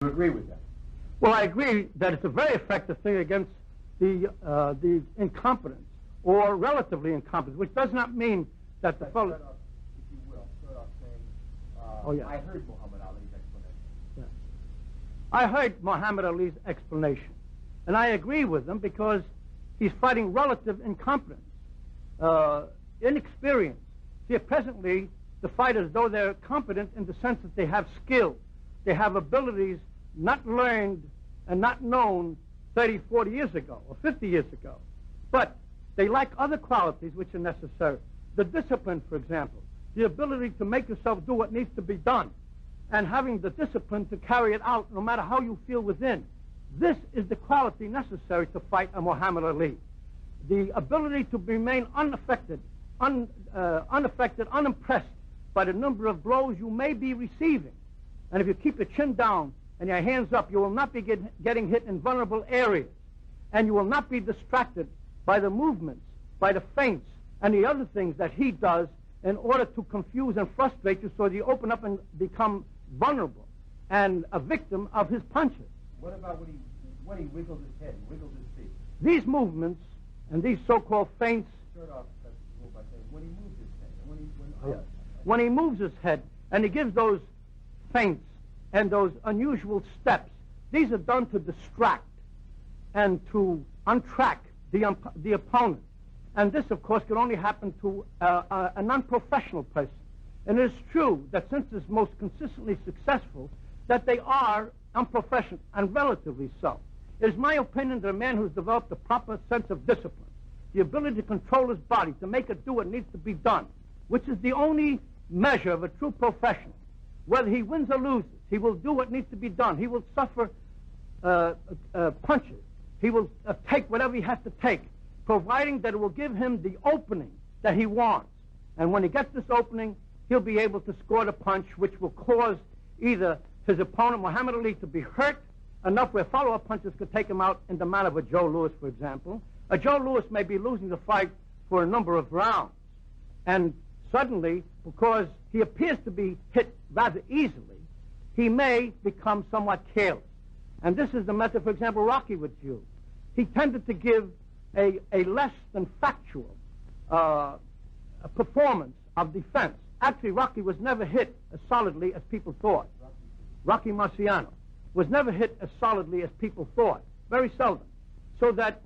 You agree with that? Well, I agree that it's a very effective thing against the incompetence, or relatively incompetence, which does not mean that the fellow... Start off, if you will, start off saying, Oh, yeah. I heard Muhammad Ali's explanation. Yeah. I heard Muhammad Ali's explanation, and I agree with him because he's fighting relative incompetence, inexperience. See, presently, the fighters, though they're competent in the sense that they have skill, they have abilities not learned and not known 30, 40 years ago, or 50 years ago. But they lack other qualities which are necessary. The discipline, for example, the ability to make yourself do what needs to be done, and having the discipline to carry it out no matter how you feel within. This is the quality necessary to fight a Muhammad Ali. The ability to remain unaffected, unimpressed by the number of blows you may be receiving. And if you keep your chin down and your hands up, you will not be getting hit in vulnerable areas. And you will not be distracted by the movements, by the feints, and the other things that he does in order to confuse and frustrate you so that you open up and become vulnerable and a victim of his punches. What about when he wiggled his head, wiggled his feet? These movements and these so-called feints... Start off by saying when he moves his head. When he moves his head and he gives those feints and those unusual steps, these are done to distract and to untrack the opponent. And this, of course, can only happen to a non-professional person. And it is true that since it's most consistently successful, that they are unprofessional, and relatively so. It is my opinion that a man who's developed a proper sense of discipline, the ability to control his body, to make it do what needs to be done, which is the only measure of a true professional. Whether he wins or loses, he will do what needs to be done. He will suffer punches. He will take whatever he has to take, providing that it will give him the opening that he wants. And when he gets this opening, he'll be able to score the punch, which will cause either his opponent, Muhammad Ali, to be hurt enough where follow-up punches could take him out in the manner of a Joe Louis, for example. A Joe Louis may be losing the fight for a number of rounds. And suddenly, because he appears to be hit rather easily, he may become somewhat careless. And this is the method, for example, Rocky would use. He tended to give a less than factual performance of defense. Actually, Rocky was never hit as solidly as people thought. Rocky Marciano was never hit as solidly as people thought. Very seldom. So that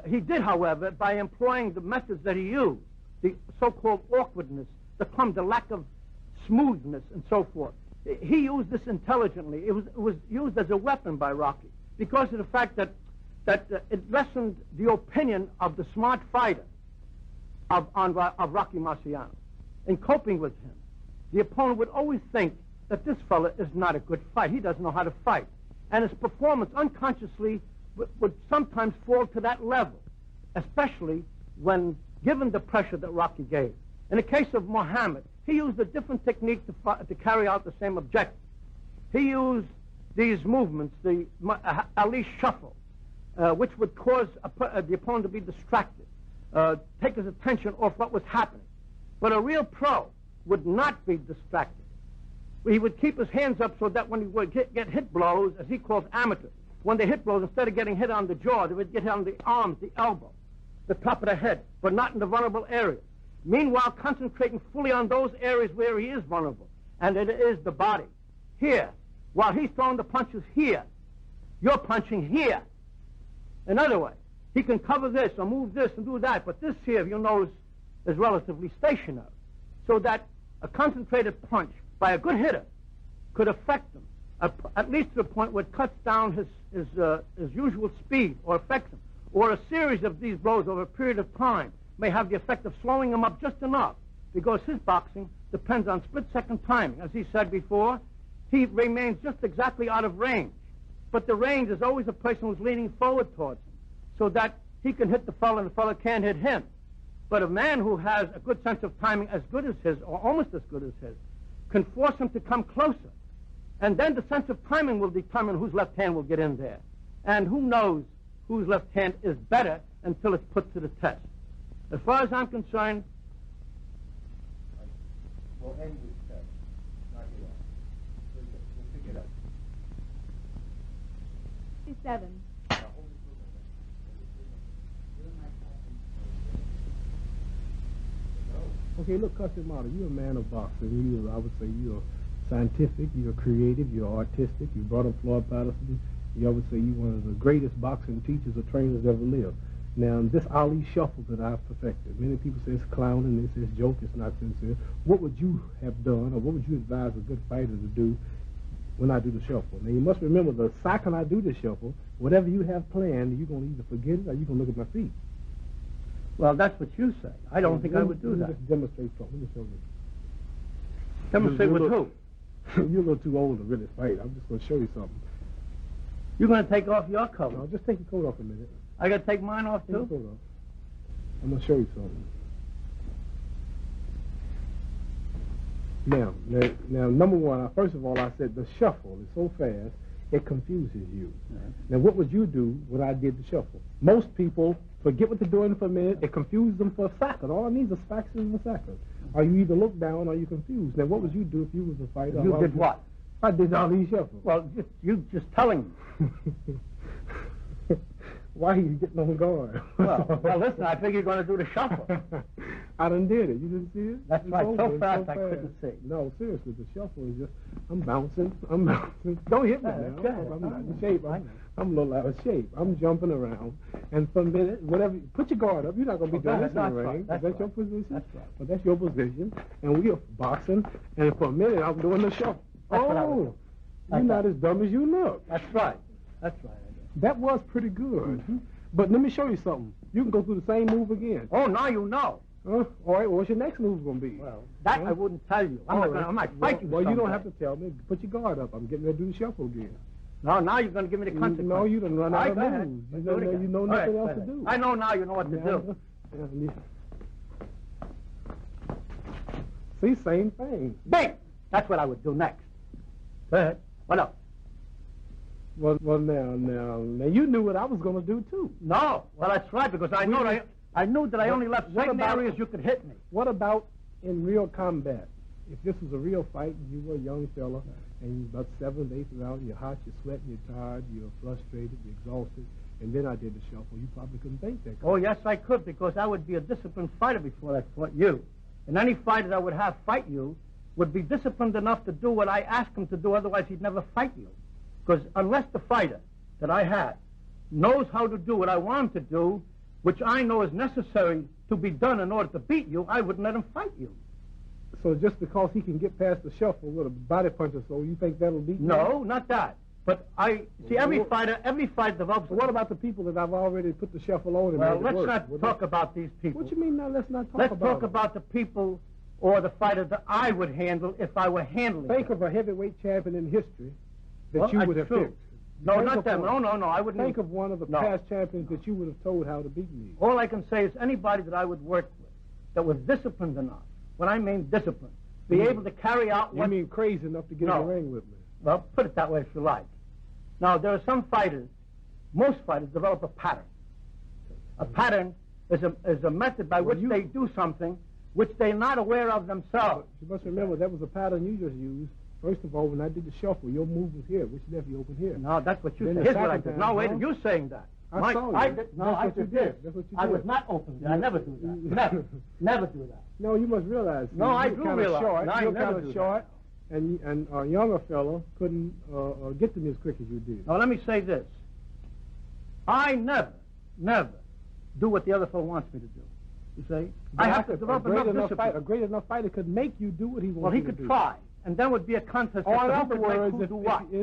he did, however, by employing the methods that he used, the so-called awkwardness, the lack of smoothness, and so forth. He used this intelligently. It was used as a weapon by Rocky because of the fact that it lessened the opinion of the smart fighter of Rocky Marciano. In coping with him, the opponent would always think that this fella is not a good fight. He doesn't know how to fight. And his performance unconsciously would sometimes fall to that level, especially when given the pressure that Rocky gave. In the case of Muhammad, he used a different technique to carry out the same objective. He used these movements, the Ali shuffle, which would cause the opponent to be distracted, take his attention off what was happening. But a real pro would not be distracted. He would keep his hands up so that when he would get hit blows, as he calls amateurs, when they hit blows, instead of getting hit on the jaw, they would get hit on the arms, the elbow, the top of the head, but not in the vulnerable areas. Meanwhile, concentrating fully on those areas where he is vulnerable, and it is the body. Here, while he's throwing the punches here, you're punching here. In other words, he can cover this or move this and do that, but this here, you know, is relatively stationary, so that a concentrated punch by a good hitter could affect him, at least to the point where it cuts down his usual speed or affects him. Or a series of these blows over a period of time may have the effect of slowing him up just enough, because his boxing depends on split-second timing. As he said before, he remains just exactly out of range, but the range is always a person who's leaning forward towards him, so that he can hit the fellow and the fellow can't hit him. But a man who has a good sense of timing as good as his, or almost as good as his, can force him to come closer. And then the sense of timing will determine whose left hand will get in there. And who knows whose left hand is better until it's put to the test. As far as I'm concerned... We'll end this test. Knock it out. We'll pick it up. 7. Okay, look, custom model. You're a man of boxing. I would say you're scientific, you're creative, you're artistic. You brought up Floyd Patterson. I would say you're one of the greatest boxing teachers or trainers ever lived. Now, this Ali shuffle that I've perfected, many people say it's clowning, they say it's joke, it's not sincere. What would you have done, or what would you advise a good fighter to do when I do the shuffle? Now, you must remember, the second I do the shuffle, whatever you have planned, you're going to either forget it or you're going to look at my feet. Well, that's what you say. I don't think I would do that. Just demonstrate something. Let me show you. Demonstrate with who? You're a little too old to really fight. I'm just going to show you something. You're going to take off your coat. No, just take your coat off a minute. I got to take mine off, too? Take your coat off. I'm going to show you something. Now, number one, first of all, I said the shuffle is so fast, it confuses you. Now, what would you do when I did the shuffle? Most people forget what they're doing for a minute. It confuses them for a second. All it needs is fractions of a second. Or you either look down or you're confused. Now, what would you do if you was a fighter? You did what? I did all these shuffles. Well, you just telling me. Why are you getting on guard? Well, listen, I think you're going to do the shuffle. I done did it. You didn't see it? That's right. So fast I couldn't see. No, seriously, the shuffle is just, I'm bouncing. Don't hit me now. I'm not in shape. I'm a little out of shape. I'm jumping around. And for a minute, whatever, put your guard up. You're not going to be doing this in the ring. That's your position? That's right. Well, that's your position. And we are boxing. And for a minute, I'm doing the shuffle. Oh, you're not as dumb as you look. That's right. That's right. That was pretty good. But let me show you something. You can go through the same move again. Oh, now you know. All right, what's your next move going to be? Well, that I wouldn't tell you. I might fight you. Well, you don't have to tell me. Put your guard up. I'm getting ready to do the shuffle again. No, now you're going to give me the consequence. No, you done run out of moves. You know nothing else to do. I know now you know what to do. See, same thing. Bing! That's what I would do next. Go ahead. What else? Well, now, you knew what I was going to do, too. No. Well, that's right, because I knew that I only left certain areas you could hit me. What about in real combat? If this was a real fight and you were a young fella and you're about 7th, 8th round, you're hot, you're sweating, you're tired, you're frustrated, you're exhausted, and then I did the shuffle, you probably couldn't think that. Oh, yes, I could, because I would be a disciplined fighter before I fought you. And any fighter that would have fight you would be disciplined enough to do what I asked him to do, otherwise he'd never fight you. Because unless the fighter that I had knows how to do what I want him to do, which I know is necessary to be done in order to beat you, I wouldn't let him fight you. So just because he can get past the shuffle with a body punch or so, you think that'll beat you? No, not that. But every fighter develops... What about the people that I've already put the shuffle on? Well, let's not talk about these people. What you mean now, let's not talk about them? Let's talk about the people or the fighters that I would handle if I were handling them. Think of a heavyweight champion in history that you would have picked. No, not them. No, I wouldn't. Think of one of the past champions that you would have told how to beat me. All I can say is anybody that I would work with that was disciplined enough, when I mean disciplined, be able to carry out what... You mean crazy enough to get in the ring with me? Well, put it that way if you like. Now, there are some fighters, most fighters develop a pattern. A pattern is a method by which they do something which they're not aware of themselves. You must remember, that was a pattern you just used. First of all, when I did the shuffle, your move was here, which left you open here. No, that's what you said. Here's what I did. No, wait, you're saying that. I saw you. No, I just did. That's what you did. I was not open there. I never do that. Never do that. No, you must realize. No, I do realize. You're kind of short, and a younger fellow couldn't get to me as quick as you did. Now, let me say this. I never do what the other fellow wants me to do. You see? I have to develop enough discipline. A great enough fighter could make you do what he wants you to do. Well, he could try. And then would be a contest. In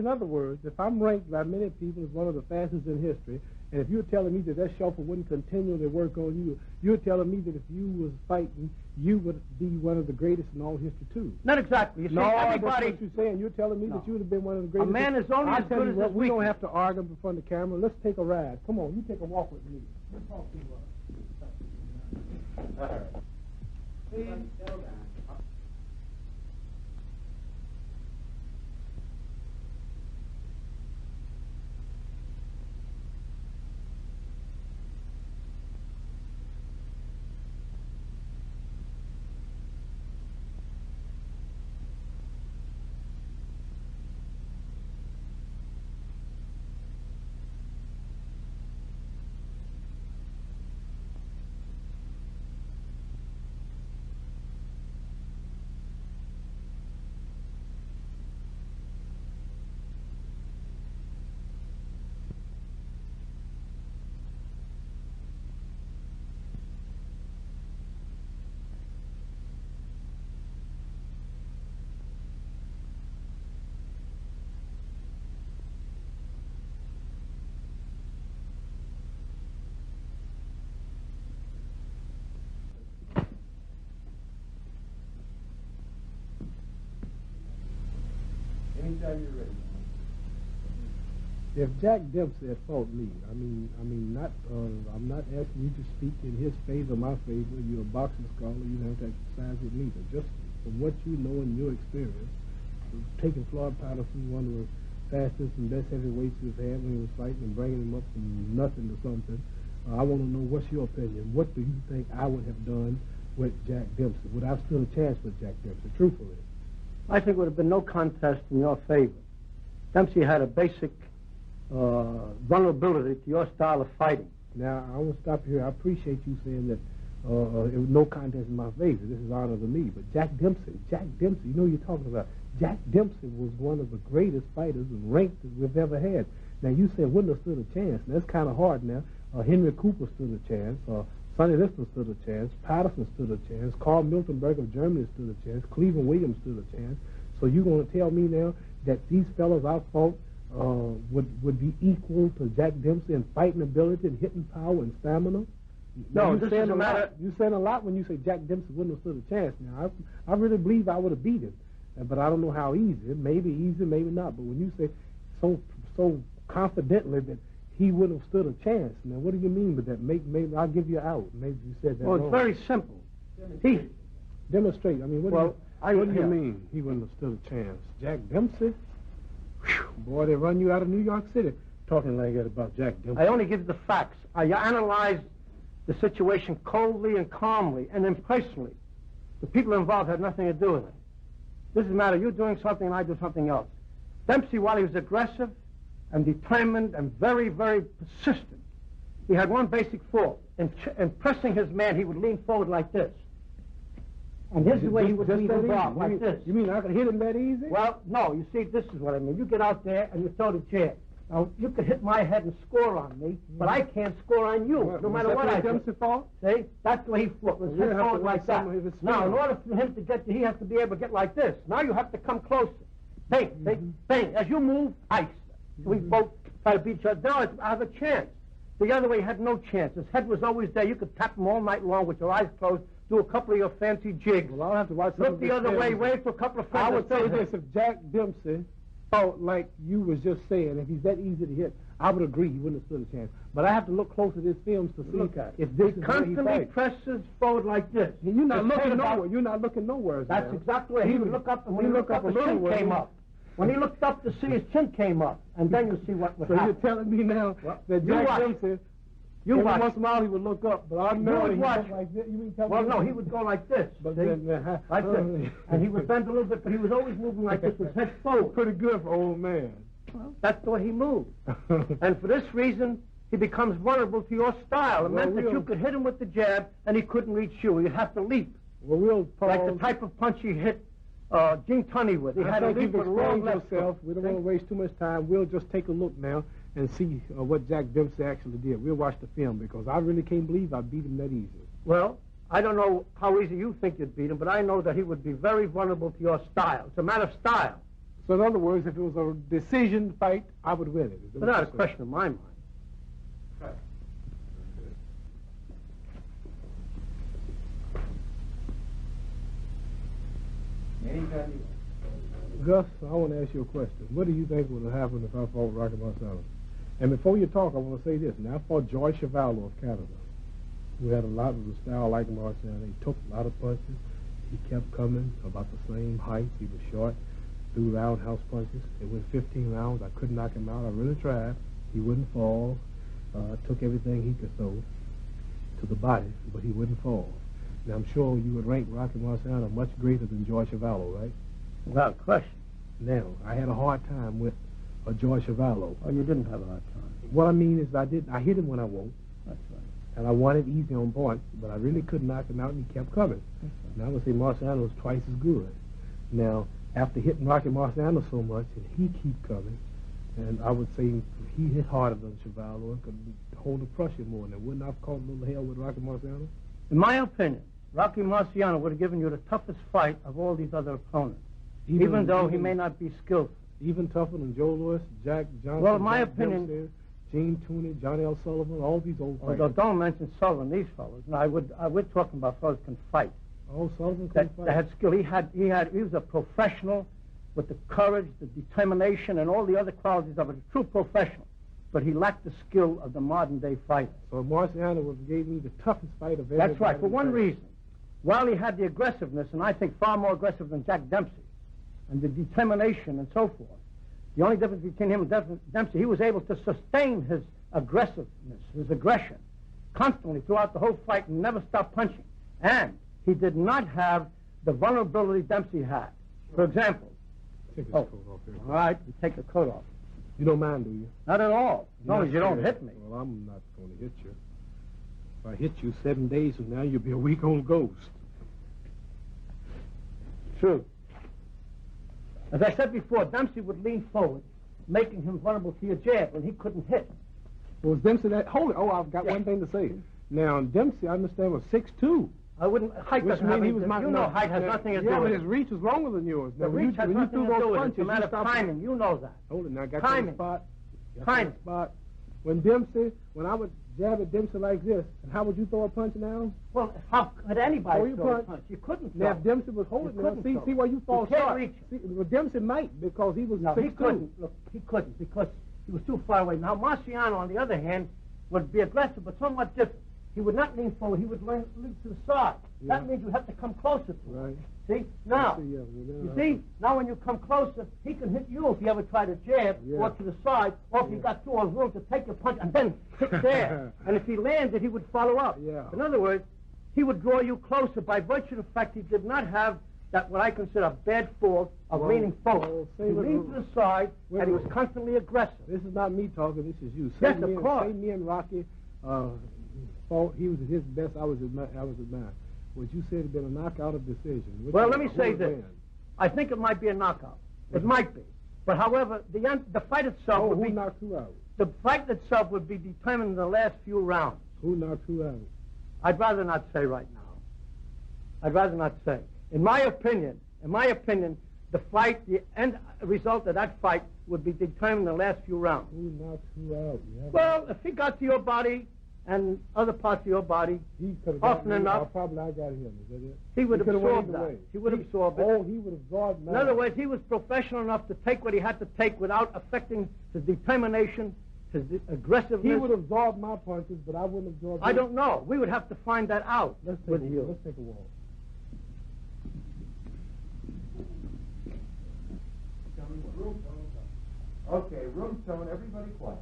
other words, if I'm ranked by many people as one of the fastest in history, and if you're telling me that shuffle wouldn't continually work on you, you're telling me that if you was fighting, you would be one of the greatest in all history too. Not exactly. You see, everybody... that's what you're saying. You're telling me that you would have been one of the greatest. A man is only as good as his weakness. We don't have to argue in front of the camera. Let's take a ride. Come on, you take a walk with me. Let's talk to you. All right. Please, settle down. Anytime you're ready. If Jack Dempsey had fought me, I'm not asking you to speak in his favor, my favor. You're a boxing scholar. You don't have to exercise with me. But just from what you know and your experience, taking Floyd Patterson, one of the fastest and best heavyweights we've had when he was fighting, and bringing him up from nothing to something, I want to know, what's your opinion? What do you think I would have done with Jack Dempsey? Would I have stood a chance with Jack Dempsey, truthfully? I think it would have been no contest in your favor. Dempsey had a basic vulnerability to your style of fighting. Now, I want to stop you here. I appreciate you saying that it was no contest in my favor. This is honor to me. But Jack Dempsey, you know what you're talking about. Jack Dempsey was one of the greatest fighters and ranked that we've ever had. Now, you said wouldn't have stood a chance. Now, that's kind of hard now. Henry Cooper stood a chance. Sonny Liston stood a chance. Patterson stood a chance. Carl Miltenberg of Germany stood a chance. Cleveland Williams stood a chance. So you're going to tell me now that these fellas I fought would be equal to Jack Dempsey in fighting ability and hitting power and stamina? No, this is a matter. You said a lot when you say Jack Dempsey wouldn't have stood a chance. Now, I really believe I would have beat him, but I don't know how easy. Maybe easy, maybe not. But when you say so confidently that he wouldn't have stood a chance, now what do you mean by that? Maybe I'll give you out. Maybe you said that wrong. It's very simple. Demonstrate. I mean, what do you mean he wouldn't have stood a chance? Jack Dempsey? Whew, boy, they run you out of New York City talking like that about Jack Dempsey. I only give the facts. I analyze the situation coldly and calmly and impersonally. The people involved had nothing to do with it. This is a matter of you doing something and I do something else. Dempsey, while he was aggressive and determined and very, very persistent, he had one basic fault. In pressing his man, he would lean forward like this. And here's the way he would lean forward, like this. You mean I could hit him that easy? Well, no. You see, this is what I mean. You get out there and you throw the jab. Now, you could hit my head and score on me, but I can't score on you, no matter what I do. Dempsey fought? See? That's the way he fought. With his forward like that. Now, in order for him to get you, he has to be able to get like this. Now you have to come closer. Bang, bang, bang. As you move, ice. We both try to beat each other. Now I have a chance. The other way, he had no chance. His head was always there. You could tap him all night long with your eyes closed, do a couple of your fancy jigs. Well, I'll have to watch some Look the other way, wave to a couple of friends. I would say this, if Jack Dempsey fought like you was just saying, if he's that easy to hit, I would agree he wouldn't have stood a chance. But I have to look close at his films to see if this is constantly presses forward like this. You're not looking nowhere. You're not looking nowhere. That's exactly what he would look up, and when he looked up, his chin came up. When he looked up to see, his chin came up, and then you see what would happen. So you're telling me now that Jack Dempsey, every once in a while he would look up, but I know he would like this. Well, no, he would go like this. Like this. And he would bend a little bit, but he was always moving like this with his head forward. Pretty good for old man. Well, that's the way he moved. And for this reason, he becomes vulnerable to your style. It meant that you could hit him with the jab, and he couldn't reach you. You'd have to leap. Well, we'll pause. Like the type of punch he hit Gene Tunney with. He had to leap with a long left hook. We don't want to waste too much time. We'll just take a look now and see what Jack Dempsey actually did. We'll watch the film, because I really can't believe I beat him that easy. Well, I don't know how easy you think you'd beat him, but I know that he would be very vulnerable to your style. It's a matter of style. So in other words, if it was a decision fight, I would win it. Without a question in my mind. Right. Anytime you Gus, I want to ask you a question. What do you think would have happened if I fought Rocky Marciano? And before you talk, I want to say this. Now, I fought George Chuvalo of Canada, who had a lot of the style like Marciano. He took a lot of punches. He kept coming, about the same height. He was short, threw roundhouse punches. It went 15 rounds. I couldn't knock him out. I really tried. He wouldn't fall. Took everything he could throw to the body, but he wouldn't fall. Now, I'm sure you would rank Rocky Marciano much greater than George Chuvalo, right? Without question. Now, I had a hard time with George Chuvalo. Oh, you didn't have a hard time. What I mean is I hit him when I won. That's right. And I won it easy on points, but I really couldn't knock him out, and he kept coming. Right. Now, I would say Marciano was twice as good. Now, after hitting Rocky Marciano so much, and he keep coming, and I would say he hit harder than Chuvalo and could hold the pressure more. Now, wouldn't I have caught a little hell with Rocky Marciano? In my opinion, Rocky Marciano would have given you the toughest fight of all these other opponents, even though he may not be skillful. Even tougher than Joe Louis, Jack Johnson, well, in my Jack opinion, Dempsey, Gene Tunney, Johnny L. Sullivan, all these old fighters. Don't mention Sullivan, these fellows. Now, we're talking about fellows who can fight. Oh, Sullivan That couldn't fight. had skill. He was a professional with the courage, the determination, and all the other qualities of a true professional. But he lacked the skill of the modern-day fighter. So Marciano gave me the toughest fight of everybody. That's right, for one reason. While he had the aggressiveness, and I think far more aggressive than Jack Dempsey, and the determination and so forth, the only difference between him and Dempsey, he was able to sustain his aggressiveness, his aggression, constantly throughout the whole fight and never stop punching. And he did not have the vulnerability Dempsey had. For example, Take his coat off here. all right, you take the coat off. You don't mind, do you? Not at all, as long as you don't hit me. Well, I'm not going to hit you. If I hit you 7 days from now, you'll be a week-old ghost. True. As I said before, Dempsey would lean forward, making him vulnerable to your jab, and he couldn't hit. Was Dempsey that? Hold it. Oh, I've got one thing to say. Now, Dempsey, I understand, was 6'2". I wouldn't. Height Which doesn't mean have he was anything. You know, height has nothing to do Yeah, with but it. his reach was longer than yours. The Now, reach has nothing to do with it. It's a matter of timing. You know that. Hold it now. Got Timing. that spot. Got Timing. that spot. When I would jab at Dempsey like this, and how would you throw a punch now? Well, how could anybody you throw a punch. punch? You couldn't Now, throw. if Dempsey was holding You now, couldn't throw. see where you fall You can't short. reach See, well, Dempsey might because he was No, 6'2". he couldn't. Look, he couldn't because he was too far away. Now, Marciano, on the other hand, would be aggressive, but somewhat different. He would not lean forward. He would lean to the side. Yeah. That means you have to come closer to him. Right. See? Now, Yeah, you see? Now when you come closer, he can hit you if you ever try to jab or to the side, or if you got two on room to take your punch and then hit there. And if he landed, he would follow up. Yeah. In other words, he would draw you closer by virtue of the fact he did not have that what I consider a bad fault of leaning forward. He leaned to the side, and he was constantly aggressive. This is not me talking. This is you. Yes, of course. Say me and Rocky, he was at his best. I was at mine. What you said had been a knockout of decision. Well, let me say this. I think it might be a knockout. It might be. But however, the fight itself would be... Who knocked who out? The fight itself would be determined in the last few rounds. Who knocked who out? I'd rather not say right now. I'd rather not say. In my opinion, the fight, the end result of that fight would be determined in the last few rounds. Who knocked who out? Well, if he got to your body and other parts of your body, often enough, probably I got him. Is that it? he would absorb that. He would absorb it. Oh, he would absorb that. In other words, he was professional enough to take what he had to take without affecting his determination, his aggressiveness. He would absorb my punches, but I wouldn't absorb I don't know. We would have to find that out with you. Let's take a walk. Okay, room tone, everybody quiet.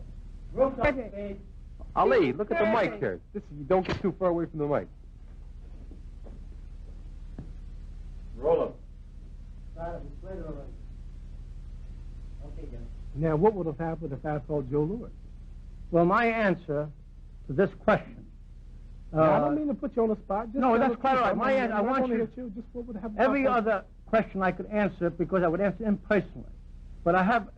Room tone. Ali, look at the mic here. You don't get too far away from the mic. Roll up. Now, what would have happened if I fought Joe Louis? Well, my answer to this question. Now, I don't mean to put you on the spot. Just No, that's quite all right. My answer, I want to you. hit you. Just what would happen? Every other question I could answer because I would answer impersonally. But I have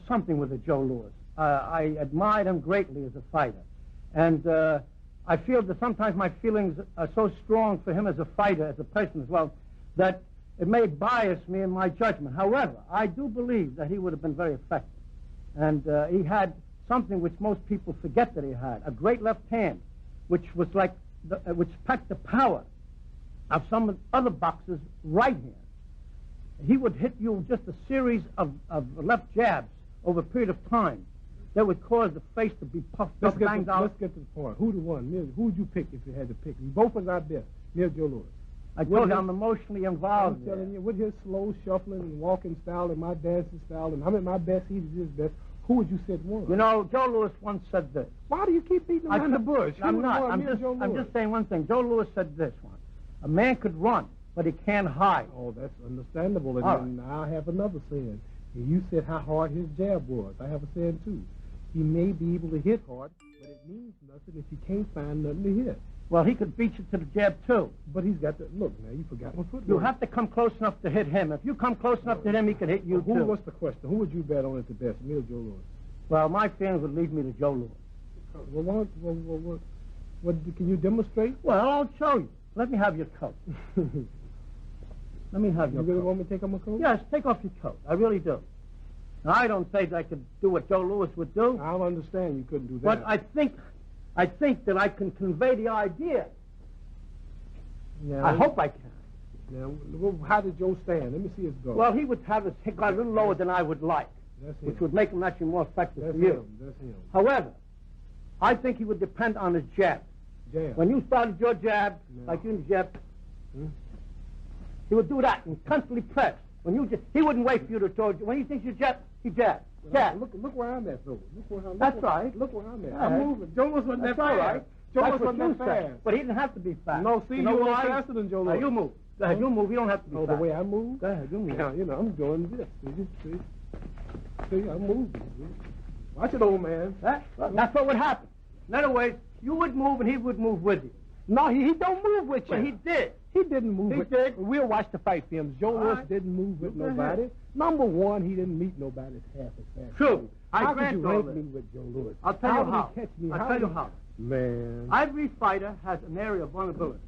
something with the Joe Louis. I admired him greatly as a fighter, and I feel that sometimes my feelings are so strong for him as a fighter, as a person as well, that it may bias me in my judgment. However, I do believe that he would have been very effective, and he had something which most people forget that he had: a great left hand, which was like which packed the power of some other boxers' right hand. He would hit you with just a series of left jabs over a period of time that would cause the face to be puffed up, banged out. Let's get to the point. Who won? Who would you pick if you had to pick? Both was our best. Me or Joe Louis? I told you I'm emotionally involved. I'm telling you, with his slow shuffling and walking style and my dancing style, and I'm at my best, he's his best. Who would you say won? You know, Joe Louis once said this. Why do you keep beating around the bush? I'm not. I'm just saying one thing. Joe Louis said this once. A man could run, but he can't hide. Oh, that's understandable. And then I have another saying. And you said how hard his jab was. I have a saying, too. He may be able to hit hard, but it means nothing if he can't find nothing to hit. Well, he could beat you to the jab, too. But he's got to... Look, now, you forgot my footwork. You have to come close enough to hit him. If you come close enough to hit him, he can hit you, too. What's the question? Who would you bet on at the best, me or Joe Louis? Well, my feelings would lead me to Joe Louis. Well, what can you demonstrate? Well, I'll show you. Let me have your coat. Let me have your coat. You really want me to take off my coat? Yes, take off your coat. I really do. Now, I don't say that I could do what Joe Louis would do. I understand you couldn't do that. But I think that I can convey the idea. Now, I hope I can. Now, how did Joe stand? Let me see his go. Well, he would have his head a little lower than I would like, That's him. which would make him actually more effective That's for you. him. That's him. However, I think he would depend on his jab. Jab. When you started your jab, No. like you in the jab, he would do that and constantly press. When you he wouldn't wait for you to throw. When he thinks you jab, he jabs. Jab. Look where I'm at, though. That's right. Look where I'm at. Yeah. I'm moving. Joe wasn't that That's all fast. right. Joe That's wasn't what you that said. fast. But he didn't have to be fast. No, see, you know you were why? faster than Joe Now, Louis. you move. Go ahead, you move. You don't have to be Oh, fast. the way I move? Go ahead, you move. Now, you know, I'm doing this. See, I'm moving. Watch it, old man. That's what would happen. In other words, you would move and he would move with you. No, he don't move with you. But he did. He didn't move He with did. We'll watch the fight films. Joe All Louis right. didn't move with Go ahead. nobody. Number one, he didn't meet nobody half as fast. True. I How could grant you all rank this. me with Joe Louis? I'll tell you did how. He catch me? I'll tell you how. Man. Every fighter has an area of vulnerability.